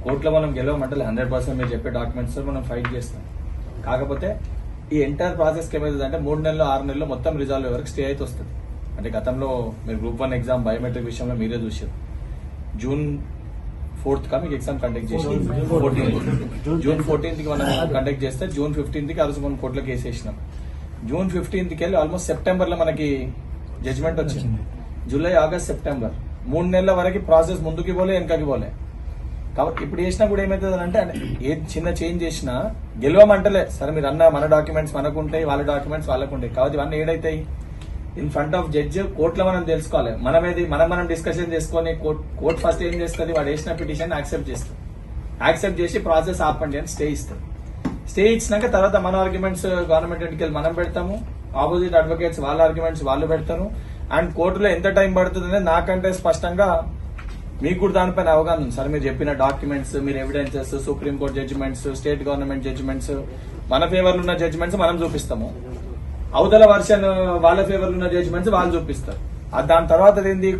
కోర్టులో మనం గెలవమంటే 100% మీరు చెప్పే డాక్యుమెంట్స్ మనం ఫైట్ చేస్తాం. కాకపోతే ఈ ఎంటైర్ ప్రాసెస్కి ఏమైతుంది అంటే 3 నెలలు 6 నెలలు మొత్తం రిజాల్వ్ వరకు స్టే అయితే వస్తుంది. అంటే గతంలో మీరు గ్రూప్ 1 ఎగ్జామ్ బయోమెట్రిక్ విషయంలో మీరే చూసారు. June 4th మీకు ఎగ్జామ్ కండక్ట్ చేసి June 14th కి మనం కండక్ట్ చేస్తే June 15th కి ఆ రోజు మనం కోర్టులో కేసు వేసినాం. June 15th కి వెళ్ళి ఆల్మోస్ట్ సెప్టెంబర్ లో మనకి జడ్జ్మెంట్ వచ్చింది. జూలై, ఆగస్ట్, సెప్టెంబర్ 3 నెలల వరకు ప్రాసెస్ ముందుకి పోలే వెనకకి పోలే. కాబట్టి ఇప్పుడు చేసినా కూడా ఏమవుతుంది అంటే ఏ చిన్న చేంజ్ చేసినా గెలవమంటలే. సరే మీరు అన్న మన డాక్యుమెంట్స్ మనకుంటాయి, వాళ్ళ డాక్యుమెంట్స్ వాళ్ళకుంటాయి. కాబట్టి ఇవన్నీ ఏడైతాయి ఇన్ ఫ్రంట్ ఆఫ్ జడ్జ్ కోర్టులో మనం తెలుసుకోవాలి. మనం డిస్కషన్ చేసుకొని కోర్టు ఫస్ట్ ఏం చేస్తుంది, వాడు వేసిన పిటిషన్ యాక్సెప్ట్ చేస్తుంది. యాక్సెప్ట్ చేసి ప్రాసెస్ ఆపండి అని స్టే ఇస్తుంది. స్టే ఇచ్చినాక తర్వాత మన ఆర్గ్యుమెంట్స్ గవర్నమెంట్ ఎన్నికలు మనం పెడతాము, ఆపోజిట్ అడ్వకేట్స్ వాళ్ళ ఆర్గ్యుమెంట్స్ వాళ్ళు పెడతారు. అండ్ కోర్టులో ఎంత టైం పడుతుంది అనేది నాకంటే స్పష్టంగా మీకు కూడా దానిపైన అవగాహన ఉంది. సార్ మీరు చెప్పిన డాక్యుమెంట్స్, మీరు evidences, supreme court judgements, state government judgements, మన ఫేవర్లో ఉన్న జడ్జిమెంట్స్ మనం చూపిస్తాము, అవతల వర్షన్ వాళ్ళ ఫేవర్లో ఉన్న జడ్జిమెంట్స్ వాళ్ళు చూపిస్తారు. దాని తర్వాత ఏంది